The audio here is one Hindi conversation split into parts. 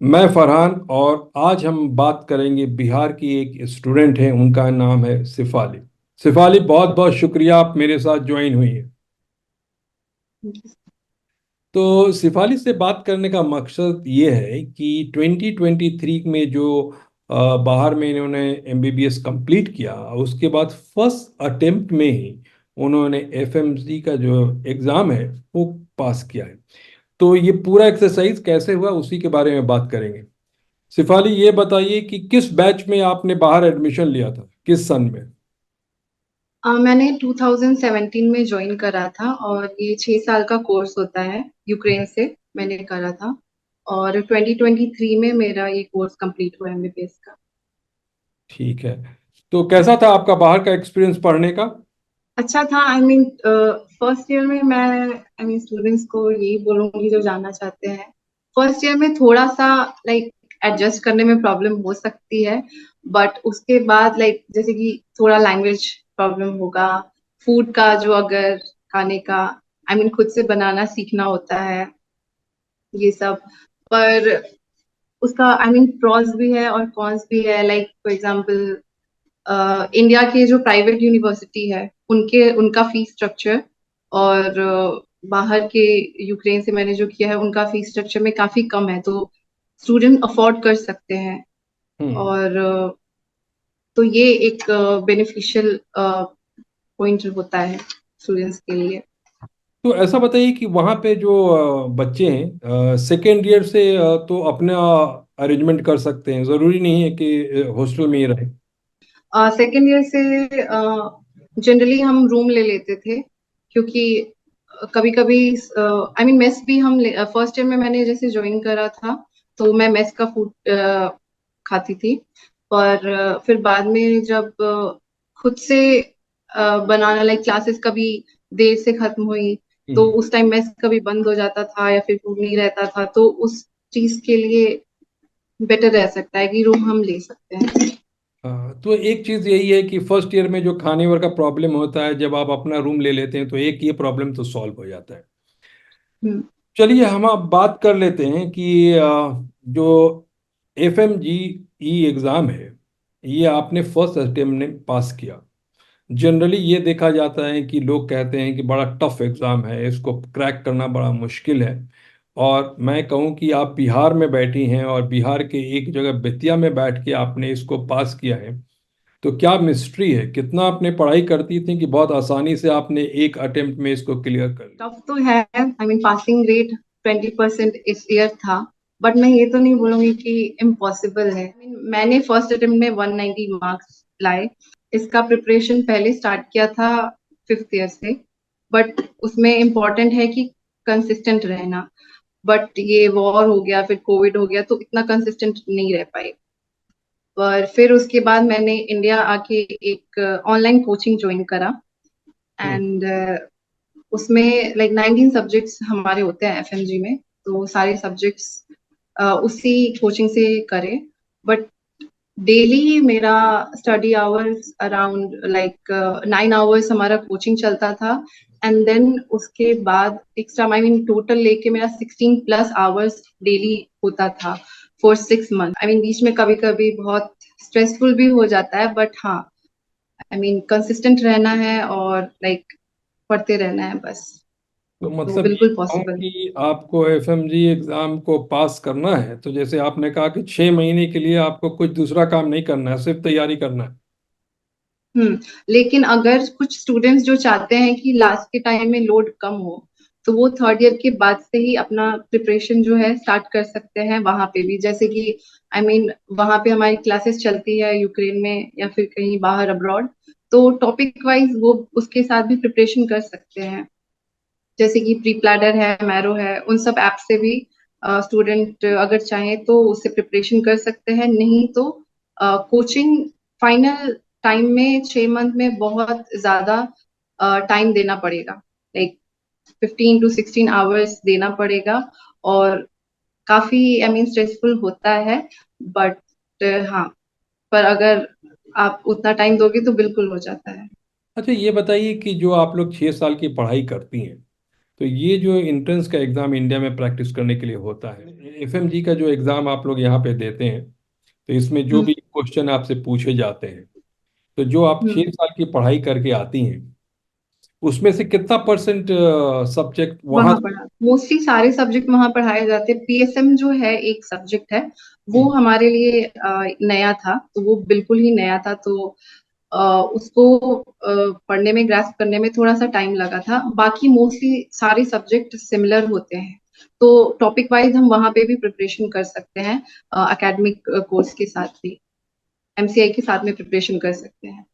मैं फरहान, और आज हम बात करेंगे बिहार की एक स्टूडेंट है, उनका नाम है सिफाली। सिफाली, बहुत बहुत शुक्रिया, आप मेरे साथ ज्वाइन हुई हैं। तो सिफाली से बात करने का मकसद ये है कि 2023 में जो बाहर में इन्होंने एमबीबीएस कंप्लीट किया, उसके बाद फर्स्ट अटेम्प्ट में ही उन्होंने एफएमसी का जो एग्ज़ाम है वो पास किया है। तो ये पूरा एक्सरसाइज कैसे हुआ उसी के बारे में बात करेंगे। सिफाली, ये बताइए कि किस बैच में आपने बाहर एडमिशन लिया था, किस सन में। मैंने 2017 में ज्वाइन करा था और ये 6 साल का कोर्स होता है। यूक्रेन से मैंने करा था और 2023 में मेरा ये कोर्स कंप्लीट हुआ एमबीबीएस का। ठीक है। तो कैसा था आपका बाहर का एक्सपीरियंस पढ़ने का। अच्छा था। फर्स्ट ईयर में मैं स्टूडेंट्स को यही बोलूंगी जो जानना चाहते हैं। फर्स्ट ईयर में थोड़ा सा लाइक एडजस्ट करने में प्रॉब्लम हो सकती है, बट उसके बाद लाइक जैसे कि थोड़ा लैंग्वेज प्रॉब्लम होगा। फूड का जो अगर खाने का खुद से बनाना सीखना होता है ये सब। पर उसका प्रॉस भी है और कॉन्स भी है। लाइक फॉर एग्जांपल इंडिया के जो प्राइवेट यूनिवर्सिटी है उनके उनका फीस स्ट्रक्चर और बाहर के यूक्रेन से मैंने जो किया है उनका फीस स्ट्रक्चर में काफी कम है, तो स्टूडेंट अफोर्ड कर सकते हैं। हम्म। और तो ये एक बेनिफिशियल पॉइंट होता है स्टूडेंट्स के लिए। तो ऐसा बताइए कि वहाँ पे जो बच्चे हैं सेकेंड ईयर से तो अपना अरेंजमेंट कर सकते हैं, ज़रूरी नहीं है कि हॉस्टल में ही रहे। सेकेंड ईयर से जनरली हम रूम ले लेते थे, क्योंकि कभी कभी मेस भी हम फर्स्ट ईयर में मैंने जैसे ज्वाइन करा था तो मैं मेस का फूड खाती थी। पर फिर बाद में जब खुद से बनाना लाइक क्लासेस कभी देर से खत्म हुई तो हम्म। उस टाइम मेस कभी बंद हो जाता था या फिर फूड नहीं रहता था, तो उस चीज के लिए बेटर रह सकता है कि रूम हम ले सकते हैं। हाँ, तो एक चीज़ यही है कि फर्स्ट ईयर में जो खाने वर का प्रॉब्लम होता है, जब आप अपना रूम ले लेते हैं तो एक ये प्रॉब्लम तो सॉल्व हो जाता है। हम्म। चलिए, हम अब बात कर लेते हैं कि जो F M G E exam है, ये आपने फर्स्ट अटेम्प्ट में पास किया। जनरली ये देखा जाता है कि लोग कहते हैं कि बड़ा टफ एग्ज़ाम है, इसको क्रैक करना बड़ा मुश्किल है। और मैं कहूँ कि आप बिहार में बैठी हैं और बिहार के एक जगह बेतिया में बैठ के आपने इसको पास किया है, तो क्या मिस्ट्री है, कितना आपने पढ़ाई करती थी कि बहुत आसानी से आपने एक अटेम्प्ट में इसको क्लियर कर लिया। टफ तो है। पासिंग रेट 20% इस ईयर था, बट मैं ये तो नहीं बोलूंगी कि इम्पॉसिबल है। मैंने फर्स्ट अटेम्प्ट में 190 मार्क्स लाए। इसका प्रिपरेशन पहले स्टार्ट किया था फिफ्थ ईयर से, बट उसमें इम्पोर्टेंट है कि कंसिस्टेंट रहना। बट ये वॉर हो गया, फिर कोविड हो गया, तो इतना कंसिस्टेंट नहीं रह पाए। पर फिर उसके बाद मैंने इंडिया आके एक ऑनलाइन कोचिंग ज्वाइन करा। हम्म। एंड उसमें लाइक 19 सब्जेक्ट्स हमारे होते हैं एफएमजी में, तो सारे सब्जेक्ट्स उसी कोचिंग से करे। बट डेली मेरा study hours around like 9 hours हमारा कोचिंग चलता था। एंड देन उसके बाद एक्स्ट्रा टोटल लेके मेरा 16+ आवर्स डेली होता था फॉर 6 मंथ। बीच में कभी कभी बहुत स्ट्रेसफुल भी हो जाता है, बट हाँ कंसिस्टेंट रहना है और लाइक पढ़ते रहना है बस। तो तो मतलब ये बिल्कुल कहूँ पॉसिबल। कि आपको एफएमजी एग्ज़ाम को पास करना है, तो जैसे आपने कहा कि 6 महीने के लिए आपको कुछ दूसरा काम नहीं करना है, सिर्फ तैयारी करना है। लेकिन अगर कुछ स्टूडेंट्स जो चाहते हैं कि लास्ट के टाइम में लोड कम हो, तो वो थर्ड ईयर के बाद से ही अपना प्रिपरेशन जो है स्टार्ट कर सकते हैं वहां पे भी। जैसे कि वहां पे हमारी क्लासेस चलती है यूक्रेन में या फिर कहीं बाहर अब्रॉड, तो टॉपिक वाइज वो उसके साथ भी प्रिपरेशन कर सकते हैं। जैसे कि प्री प्लाडर है, मैरो है, उन सब ऐप से भी स्टूडेंट अगर चाहें तो उससे प्रिपरेशन कर सकते हैं। नहीं तो कोचिंग फाइनल टाइम में 6 मंथ में बहुत ज्यादा टाइम देना पड़ेगा, लाइक 15 to 16 आवर्स देना पड़ेगा। और काफी स्ट्रेसफुल होता है, बट हाँ, पर अगर आप उतना टाइम दोगे तो बिल्कुल हो जाता है। अच्छा, ये बताइए कि जो आप लोग 6 साल की पढ़ाई करती हैं, तो ये जो एंट्रेंस का एग्ज़ाम इंडिया में प्रैक्टिस करने के लिए होता है, एफएमजी का जो एग्ज़ाम आप लोग यहाँ पे देते हैं, तो इसमें जो हम्म भी क्वेश्चन आपसे पूछे जाते हैं, तो जो आप हम्म 6 साल की पढ़ाई करके आती हैं, उसमें से कितना परसेंट सब्जेक्ट वहाँ। वहां पढ़ा मोस्टली सारे सब्जेक्ट वहां पढ़ाए जाते हैं। पीएसएम जो है एक सब्जेक्ट है, वो हम्म। हमारे लिए नया था, तो वो बिल्कुल ही नया था। तो उसको पढ़ने में, ग्रास्प करने में थोड़ा सा टाइम लगा था। बाकी मोस्टली सारे सब्जेक्ट सिमिलर होते हैं, तो टॉपिक वाइज हम वहां पे भी प्रिपरेशन कर सकते हैं। एकेडमिक कोर्स के साथ भी एमसीआई के साथ में प्रिपरेशन कर सकते हैं।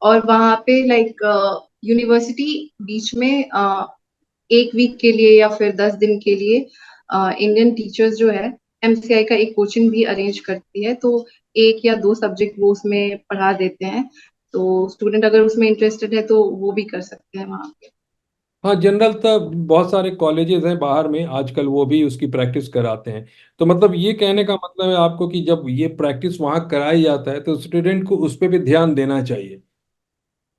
और वहां पे लाइक यूनिवर्सिटी बीच में 1 वीक के लिए या फिर 10 दिन के लिए इंडियन टीचर्स जो है एमसीआई का एक कोचिंग भी अरेंज करती है। तो 1 या 2 सब्जेक्ट वो उसमें पढ़ा देते हैं। तो स्टूडेंट अगर उसमें इंटरेस्टेड है तो वो भी कर सकते हैं वहाँ पे। हाँ, जनरल तो बहुत सारे कॉलेजेस हैं बाहर में आजकल, वो भी उसकी प्रैक्टिस कराते हैं। तो मतलब ये कहने का मतलब है आपको कि जब ये प्रैक्टिस वहाँ कराई जाता है तो स्टूडेंट को उस पर भी ध्यान देना चाहिए।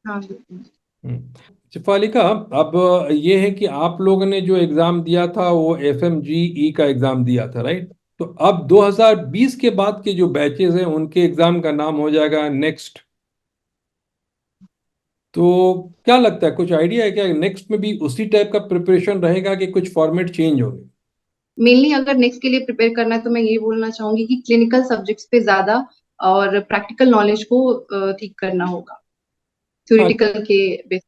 हाँ बिल्कुल। शिफालिका, अब ये है कि आप लोगों ने जो एग्ज़ाम दिया था वो एफएमजीई का एग्ज़ाम दिया था, राइट? तो अब 2020 के बाद के जो बैचेस हैं उनके एग्ज़ाम का नाम हो जाएगा नेक्स्ट। तो क्या लगता है, कुछ आइडिया है क्या, नेक्स्ट में भी उसी टाइप का प्रिपरेशन रहेगा कि कुछ फॉर्मेट चेंज होंगे? मेनली अगर नेक्स्ट के लिए प्रिपेयर करना है तो मैं ये बोलना चाहूंगी कि क्लिनिकल सब्जेक्ट्स पे ज्यादा और प्रैक्टिकल नॉलेज को ठीक करना होगा हाँ थ्योरेटिकल के बेस।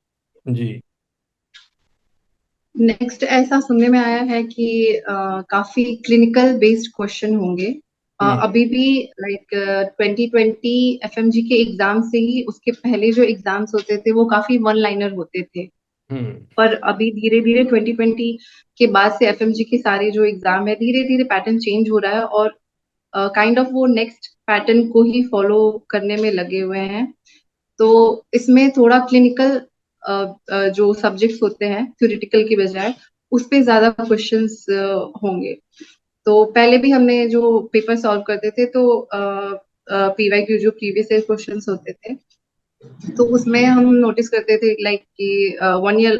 जी। नेक्स्ट ऐसा सुनने में आया है कि काफी क्लिनिकल बेस्ड क्वेश्चन होंगे। हम्म। अभी भी लाइक 2020 एफएमजी के एग्जाम से ही उसके पहले जो एग्जाम्स होते थे वो काफी वन लाइनर होते थे। हम्म। पर अभी धीरे धीरे 2020 के बाद से एफएमजी के सारे जो एग्जाम है धीरे धीरे पैटर्न चेंज हो रहा है, और काइंड ऑफ वो नेक्स्ट पैटर्न को ही फॉलो करने में लगे हुए हैं। तो इसमें थोड़ा क्लिनिकल जो सब्जेक्ट्स होते हैं थ्योरेटिकल की बजाय उस पे ज्यादा क्वेश्चंस होंगे। तो पहले भी हमने जो पेपर सॉल्व करते थे तो पीवाईक्यू जो प्रीवियस ईयर क्वेश्चंस होते थे, तो उसमें हम नोटिस करते थे लाइक कि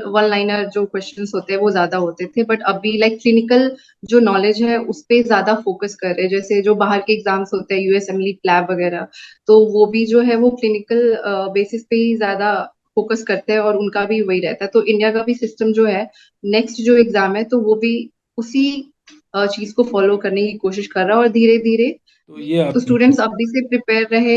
वन लाइनर जो क्वेश्चंस होते हैं वो ज्यादा होते थे। बट अभी लाइक क्लिनिकल जो नॉलेज है उस पे ज्यादा फोकस कर रहे हैं, जैसे जो बाहर के एग्जाम्स होते हैं यूएसएमएल लैब वगैरह, तो वो भी जो है वो क्लिनिकल बेसिस पे ही ज्यादा फोकस करते हैं और उनका भी वही रहता है। तो इंडिया का भी सिस्टम जो है नेक्स्ट जो एग्जाम है तो वो भी उसी चीज को फॉलो करने की कोशिश कर रहा है, और धीरे धीरे तो ये तो स्टूडेंट्स अभी से प्रिपेयर रहे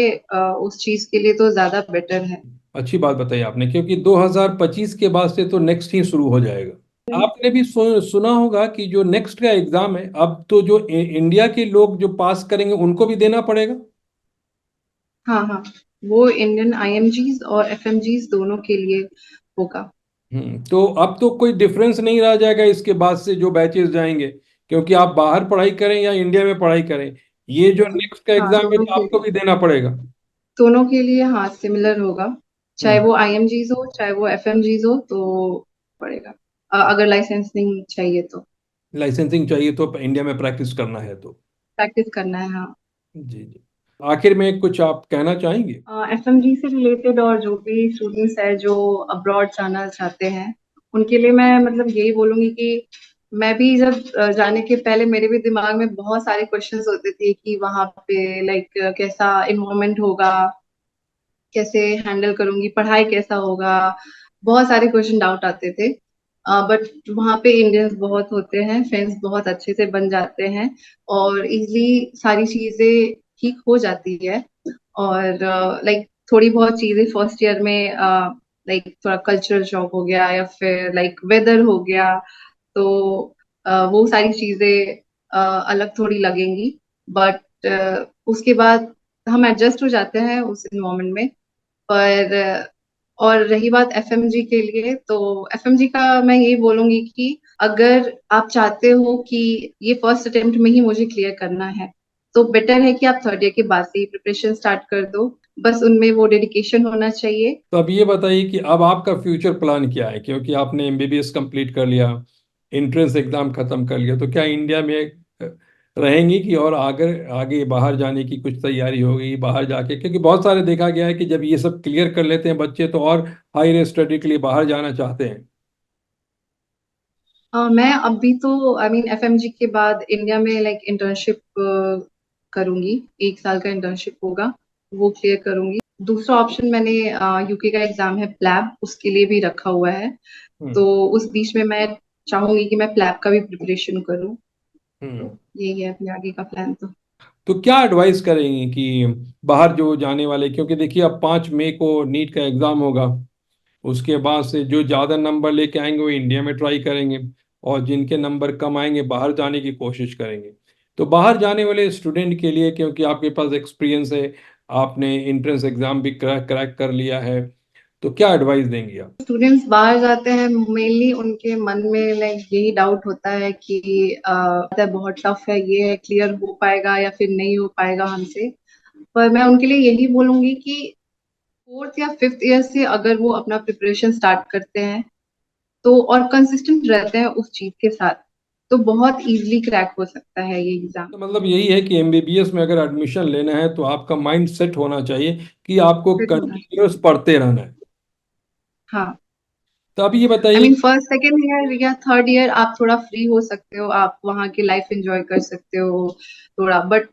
उस चीज के लिए तो ज्यादा बेटर है। अच्छी बात बताई आपने, क्योंकि 2025 के बाद से तो नेक्स्ट ही शुरू हो जाएगा। आपने भी सुना होगा कि जो नेक्स्ट का एग्जाम है, अब तो जो इंडिया के लोग जो पास करेंगे उनको भी देना पड़ेगा। हाँ हाँ, वो इंडियन आईएमजीज और एफएमजीज दोनों के लिए होगा। तो अब तो कोई डिफरेंस नहीं रह जाएगा इसके बाद से जो बैचेस जाएंगे, क्योंकि आप बाहर पढ़ाई करें या इंडिया में पढ़ाई करें, ये जो नेक्स्ट का हाँ एग्जाम है तो आपको भी देना पड़ेगा। दोनों के लिए हाँ सिमिलर होगा, चाहे हम्म। वो आईएमजीज हो चाहे वो एफएमजीज हो तो पड़ेगा। अगर लाइसेंसिंग चाहिए तो लाइसेंसिंग चाहिए तो इंडिया में प्रैक्टिस करना है तो। प्रैक्टिस करना है हाँ। जी जी। आखिर में कुछ आप कहना चाहेंगे? एफएमजी से रिलेटेड और जो भी स्टूडेंट्स है जो अब्रॉड जाना चाहते हैं उनके लिए मैं मतलब यही बोलूंगी कि मैं भी जब जाने के पहले मेरे भी दिमाग में बहुत सारे क्वेश्चंस होते थे कि वहां पे लाइक कैसा इन्वायरमेंट होगा, कैसे हैंडल करूंगी, पढ़ाई कैसा होगा, बहुत सारे क्वेश्चन डाउट आते थे। बट वहाँ पे इंडियंस बहुत होते हैं, फ्रेंड्स बहुत अच्छे से बन जाते हैं और इजीली सारी चीजें ठीक हो जाती है। और लाइक थोड़ी बहुत चीजें फर्स्ट ईयर में लाइक थोड़ा कल्चरल शॉक हो गया या फिर लाइक वेदर हो गया, तो वो सारी चीजें अलग थोड़ी लगेंगी। बट उसके बाद हम एडजस्ट हो जाते हैं उस इन्वायरमेंट में। पर और रही बात एफएमजी के लिए, तो एफएमजी का मैं यही बोलूंगी कि अगर आप चाहते हो कि ये फर्स्ट अटेम्प्ट में ही मुझे क्लियर करना है तो बेटर है कि आप थर्ड ईयर के बाद से ही प्रिपरेशन स्टार्ट कर दो। बस उनमें वो डेडिकेशन होना चाहिए। तो अब ये बताइए कि अब आपका फ्यूचर प्लान क्या है, क्योंकि आपने एमबीबीएस कंप्लीट कर लिया, एंट्रेंस एग्जाम खत्म कर लिया, तो क्या इंडिया में रहेंगी कि और आगे आगे बाहर जाने की कुछ तैयारी होगी बाहर जाके? क्योंकि बहुत सारे देखा गया है कि जब ये सब क्लियर कर लेते हैं बच्चे तो और हायर स्टडी के लिए बाहर जाना चाहते हैं। मैं अभी तो एफएमजी के बाद इंडिया में लाइक इंटर्नशिप करूंगी। 1 साल का इंटर्नशिप होगा, वो क्लियर करूंगी। दूसरा ऑप्शन मैंने यूके का एग्जाम है प्लैब, उसके लिए भी रखा हुआ है। हम्म। तो उस बीच में मैं चाहूंगी कि मैं प्लैब का भी प्रिपरेशन करूं। तो हम्म। यही है अपने आगे का प्लान तो। तो क्या एडवाइस करेंगे कि बाहर जो जाने वाले, क्योंकि देखिए अब 5 मई को नीट का एग्जाम होगा, उसके बाद से जो ज़्यादा नंबर लेके आएंगे वो इंडिया में ट्राई करेंगे, और जिनके नंबर कम आएंगे बाहर जाने की कोशिश करेंगे। तो बाहर जाने वाले स्टूडेंट के लिए, क्योंकि आपके पास एक्सपीरियंस है, आपने एंट्रेंस एग्जाम भी क्रैक क्रैक कर लिया है, तो क्या एडवाइस देंगे आप? स्टूडेंट्स बाहर जाते हैं, मेनली उनके मन में लाइक यही डाउट होता है कि बहुत टफ है, ये क्लियर हो पाएगा या फिर नहीं हो पाएगा हमसे। पर मैं उनके लिए यही बोलूंगी कि 4th या 5th ईयर से अगर वो अपना प्रिपरेशन स्टार्ट करते हैं तो और कंसिस्टेंट रहते हैं उस चीज के साथ, तो बहुत इजीली क्रैक हो सकता है ये एग्जाम। तो मतलब यही है कि एमबीबीएस में अगर एडमिशन लेना है तो आपका माइंड सेट होना चाहिए कि आपको फिट होना चाहिए। कंटिन्यूअस पढ़ते रहना है। हाँ। तो अब ये बताइए। फर्स्ट सेकेंड ईयर या थर्ड ईयर आप थोड़ा फ्री हो सकते हो, आप वहाँ की लाइफ एंजॉय कर सकते हो थोड़ा। But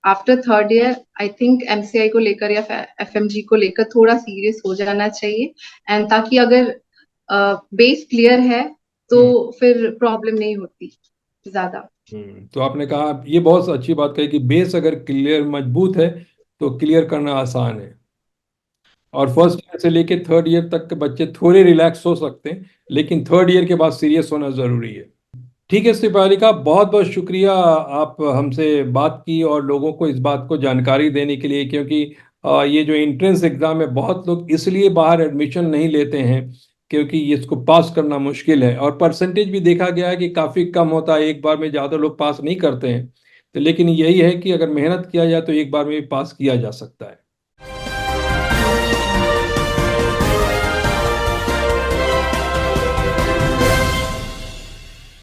after third year I think MCI को लेकर या एफएमजी को लेकर थोड़ा सीरियस हो जाना चाहिए। एंड ताकि अगर बेस क्लियर है तो हम्म। फिर प्रॉब्लम नहीं होती ज्यादा। तो आपने कहा, ये बहुत अच्छी बात कही कि बेस अगर क्लियर मजबूत है तो क्लियर करना आसान है। और फर्स्ट ईयर से लेके थर्ड ईयर तक के बच्चे थोड़े रिलैक्स हो सकते हैं, लेकिन थर्ड ईयर के बाद सीरियस होना जरूरी है। ठीक है शिपालिका, बहुत बहुत शुक्रिया, आप हमसे बात की और लोगों को इस बात को जानकारी देने के लिए, क्योंकि ये जो एंट्रेंस एग्जाम है बहुत लोग इसलिए बाहर एडमिशन नहीं लेते हैं क्योंकि इसको पास करना मुश्किल है, और परसेंटेज भी देखा गया है कि काफ़ी कम होता है, एक बार में ज़्यादा लोग पास नहीं करते हैं। तो लेकिन यही है कि अगर मेहनत किया जाए तो एक बार में भी पास किया जा सकता है।